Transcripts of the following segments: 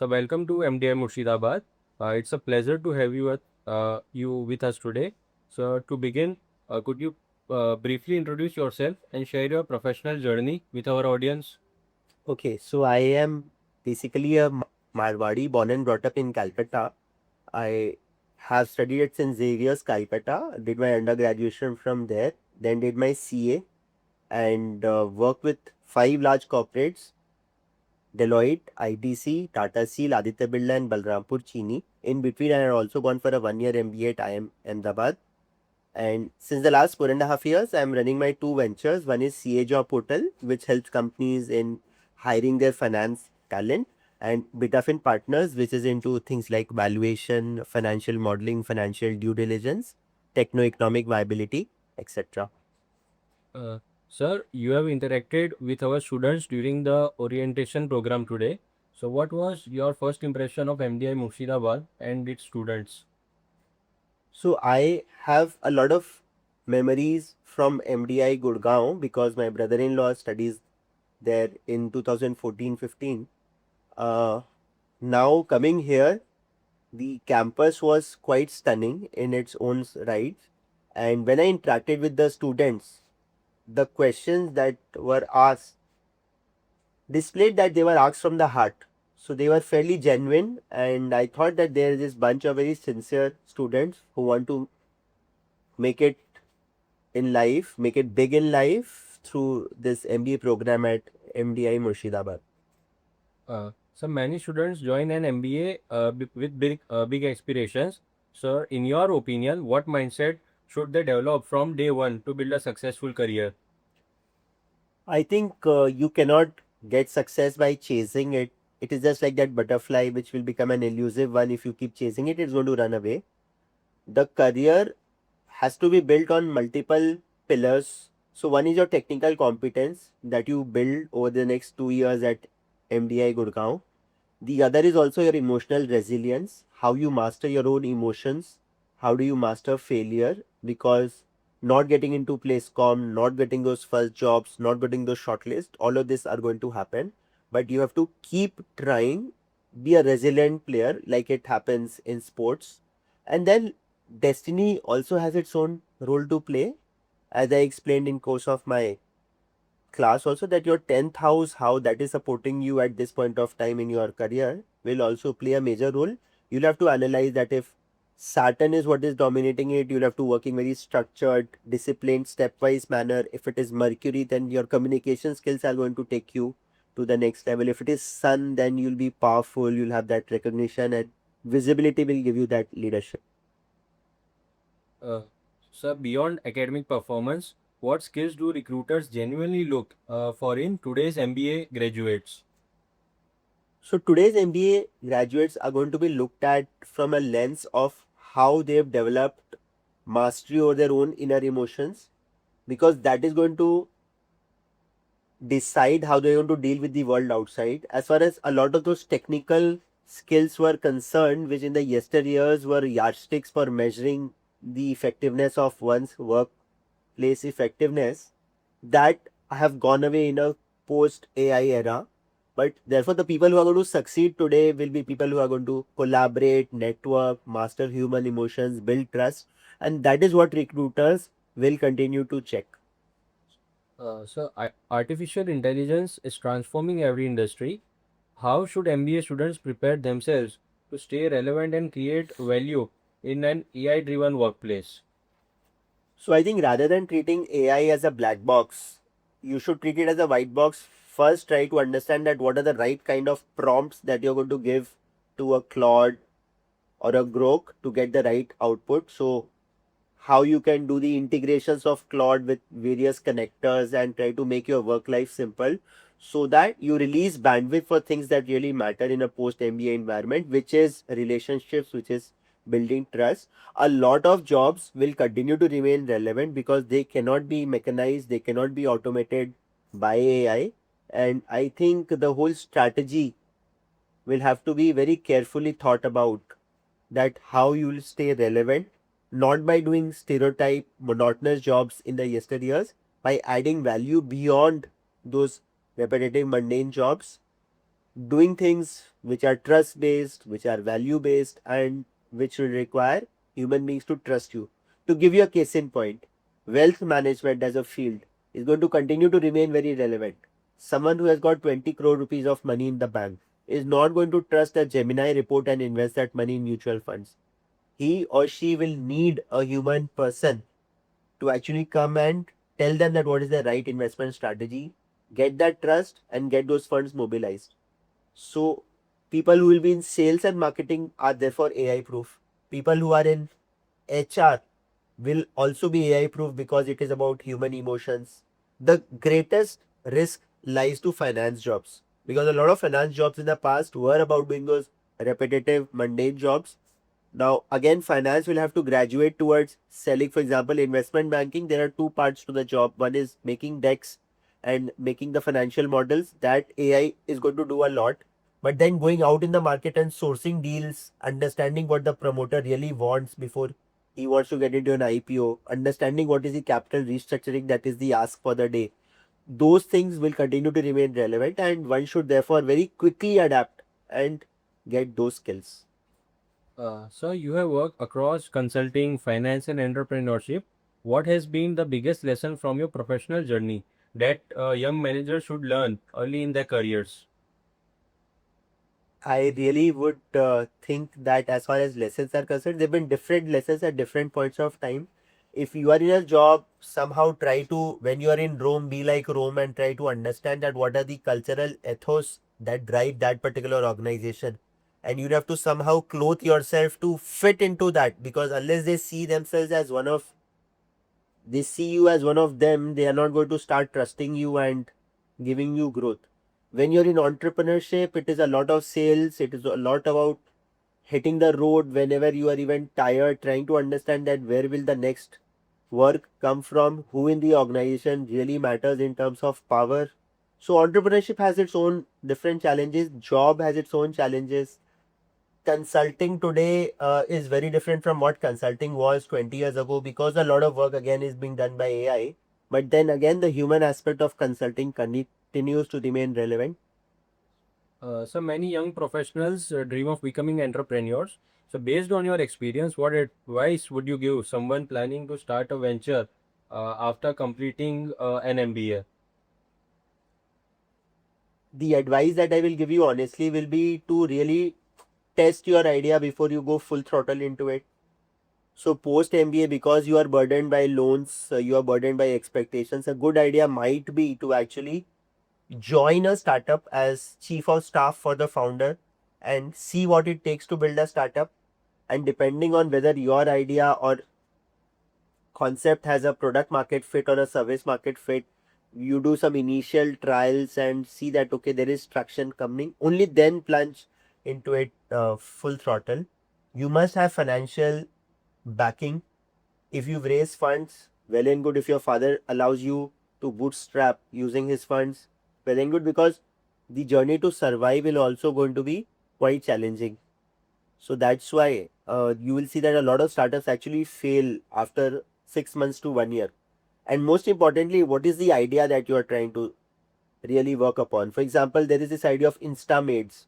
Welcome to MDI Murshidabad. It's a pleasure to have you with us today. So, to begin, could you briefly introduce yourself and share your professional journey with our audience? Okay, so I am basically a Marwadi born and brought up in Calcutta. I have studied at St. Xavier's, Calcutta, did my undergraduation from there, then did my CA and worked with five large corporates: Deloitte, ITC, Tata Steel, Aditya Birla, and Balrampur Chini. In between, I had also gone for a 1 year MBA at IIM Ahmedabad. And since the last 4.5 years, I'm running my two ventures. One is CA Job Portal, which helps companies in hiring their finance talent, and BetaFin Partners, which is into things like valuation, financial modeling, financial due diligence, techno-economic viability, etc. Uh, Sir, you have interacted with our students during the orientation program today. So, what was your first impression of MDI Murshidabad and its students? So I have a lot of memories from MDI Gurgaon because my brother-in-law studies there in 2014-15. Uh, Now coming here, the campus was quite stunning in its own right. And when I interacted with the students, the questions that were asked displayed that they were asked from the heart. So they were fairly genuine, and I thought that there is this bunch of very sincere students who want to make it in life, make it big in life through this MBA program at MDI Murshidabad. So many students join an MBA with big aspirations. Sir, in your opinion, what mindset should they develop from day one to build a successful career? I think you cannot get success by chasing it. It is just like that butterfly, which will become an elusive one. If you keep chasing it, it's going to run away. The career has to be built on multiple pillars. So, one is your technical competence that you build over the next 2 years at MDI Gurgaon. The other is also your emotional resilience, how you master your own emotions, how do you master failure, because not getting into place com, not getting those first jobs, not getting those shortlist, all of this are going to happen. But you have to keep trying, be a resilient player like it happens in sports. And then destiny also has its own role to play, as I explained in course of my class also, that your 10th house, how that is supporting you at this point of time in your career, will also play a major role. You'll have to analyze that if Saturn is what is dominating it, you'll have to work in very structured, disciplined, stepwise manner. If it is Mercury, then your communication skills are going to take you to the next level. If it is Sun, then you'll be powerful, you'll have that recognition, and visibility will give you that leadership. Uh, Sir, beyond academic performance, what skills do recruiters genuinely look for in today's MBA graduates? So today's MBA graduates are going to be looked at from a lens of how they've developed mastery over their own inner emotions, because that is going to decide how they're going to deal with the world outside. As far as a lot of those technical skills were concerned, which in the yesteryears were yardsticks for measuring the effectiveness of one's workplace effectiveness, that have gone away in a post AI era. But therefore, the people who are going to succeed today will be people who are going to collaborate, network, master human emotions, build trust. And that is what recruiters will continue to check. Artificial intelligence is transforming every industry. How should MBA students prepare themselves to stay relevant and create value in an AI-driven workplace? So I think rather than treating AI as a black box, you should treat it as a white box. First, try to understand that what are the right kind of prompts that you're going to give to a Claude or a Grok to get the right output. So how you can do the integrations of Claude with various connectors and try to make your work life simple, so that you release bandwidth for things that really matter in a post MBA environment, which is relationships, which is building trust. A lot of jobs will continue to remain relevant because they cannot be mechanized, they cannot be automated by AI. And I think the whole strategy will have to be very carefully thought about, that how you will stay relevant, not by doing stereotype monotonous jobs in the yesteryears, by adding value beyond those repetitive mundane jobs, doing things which are trust based, which are value based, and which will require human beings to trust you. To give you a case in point, wealth management as a field is going to continue to remain very relevant. Someone who has got 20 crore rupees of money in the bank is not going to trust a Gemini report and invest that money in mutual funds. He or she will need a human person to actually come and tell them that what is the right investment strategy, get that trust, and get those funds mobilized. So, people who will be in sales and marketing are therefore AI proof. People who are in HR will also be AI proof because it is about human emotions. The greatest risk lies to finance jobs because a lot of finance jobs in the past were about doing those repetitive, mundane jobs. Now, again, finance will have to graduate towards selling. For example, investment banking, there are two parts to the job. One is making decks and making the financial models. That AI is going to do a lot. But then going out in the market and sourcing deals, understanding what the promoter really wants before he wants to get into an IPO, understanding what is the capital restructuring that is the ask for the day. Those things will continue to remain relevant, and one should therefore very quickly adapt and get those skills. So you have worked across consulting, finance, and entrepreneurship. What has been the biggest lesson from your professional journey that young managers should learn early in their careers? I really would think that as far as lessons are concerned, there have been different lessons at different points of time. If you are in a job, somehow try to, when you are in Rome, be like Rome and try to understand that what are the cultural ethos that drive that particular organization. And you have to somehow clothe yourself to fit into that because unless they see themselves as one of, they see you as one of them, they are not going to start trusting you and giving you growth. When you're in entrepreneurship, it is a lot of sales, it is a lot about hitting the road whenever you are even tired, trying to understand that where will the next work come from, who in the organization really matters in terms of power. So entrepreneurship has its own different challenges, job has its own challenges. Consulting today is very different from what consulting was 20 years ago because a lot of work again is being done by AI. But then again, the human aspect of consulting continues to remain relevant. So many young professionals dream of becoming entrepreneurs. So based on your experience, what advice would you give someone planning to start a venture after completing an MBA? The advice that I will give you honestly will be to really test your idea before you go full throttle into it. So post MBA, because you are burdened by loans, you are burdened by expectations, a good idea might be to actually join a startup as chief of staff for the founder and see what it takes to build a startup. And depending on whether your idea or concept has a product market fit or a service market fit, you do some initial trials and see that okay, there is traction coming, only then plunge into it full throttle. You must have financial backing. If you've raised funds, well and good. If your father allows you to bootstrap using his funds, well and good, because the journey to survive will also going to be quite challenging. So that's why you will see that a lot of startups actually fail after 6 months to 1 year. And most importantly, what is the idea that you are trying to really work upon? For example, there is this idea of Instamaids.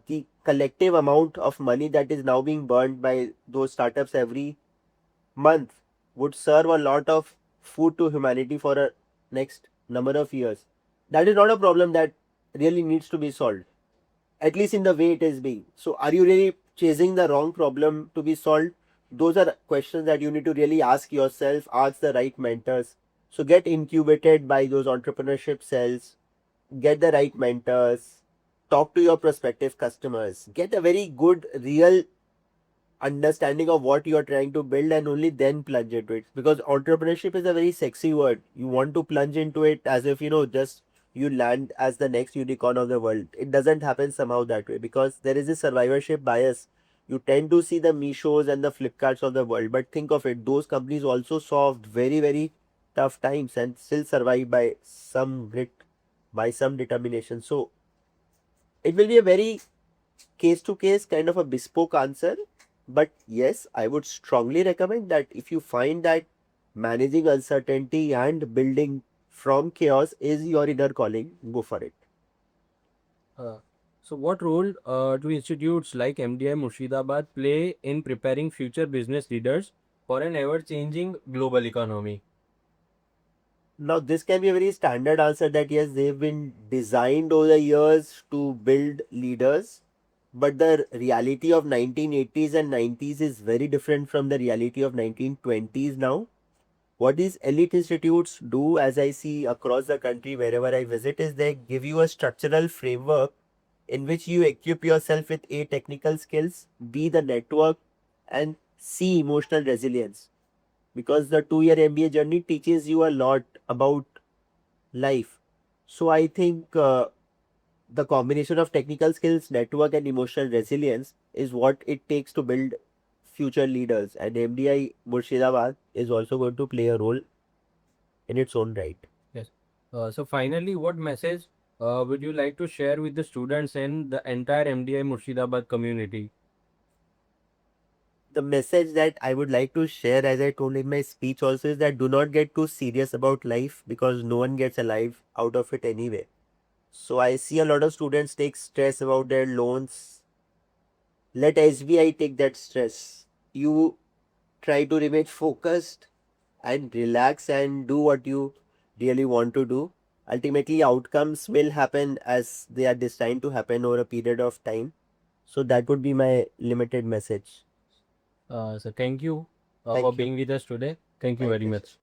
The collective amount of money that is now being burned by those startups every month would serve a lot of food to humanity for a next number of years. That is not a problem that really needs to be solved, at least in the way it is being. So, are you really chasing the wrong problem to be solved? Those are questions that you need to really ask yourself, ask the right mentors. So, get incubated by those entrepreneurship cells, get the right mentors, talk to your prospective customers, get a very good, real understanding of what you are trying to build, and only then plunge into it, because entrepreneurship is a very sexy word. You want to plunge into it as if just you land as the next unicorn of the world. It doesn't happen somehow that way because there is a survivorship bias. You tend to see the Mishos and the Flipkarts of the world, but think of it, those companies also solved very very tough times and still survived by some grit, by some determination. So it will be a very case to case kind of a bespoke answer. But yes, I would strongly recommend that if you find that managing uncertainty and building from chaos is your inner calling, go for it. Uh, So, what role do institutes like MDI Murshidabad play in preparing future business leaders for an ever-changing global economy? Now, this can be a very standard answer that yes, they've been designed over the years to build leaders, but the reality of 1980s and 90s is very different from the reality of 1920s now. What these elite institutes do, as I see across the country wherever I visit, is they give you a structural framework in which you equip yourself with A, technical skills, B, the network, and C, emotional resilience. Because the 2 year MBA journey teaches you a lot about life. So I think the combination of technical skills, network, and emotional resilience is what it takes to build future leaders. And MDI Murshidabad is also going to play a role in its own right. Yes. So finally, what message would you like to share with the students and the entire MDI Murshidabad community? The message that I would like to share, as I told in my speech also, is that do not get too serious about life because no one gets alive out of it anyway. So I see a lot of students take stress about their loans. Let SBI take that stress. You try to remain focused and relax and do what you really want to do. Ultimately, outcomes will happen as they are destined to happen over a period of time. So that would be my limited message. So thank you for Thank you. being with us today. Thank you My very pleasure. much.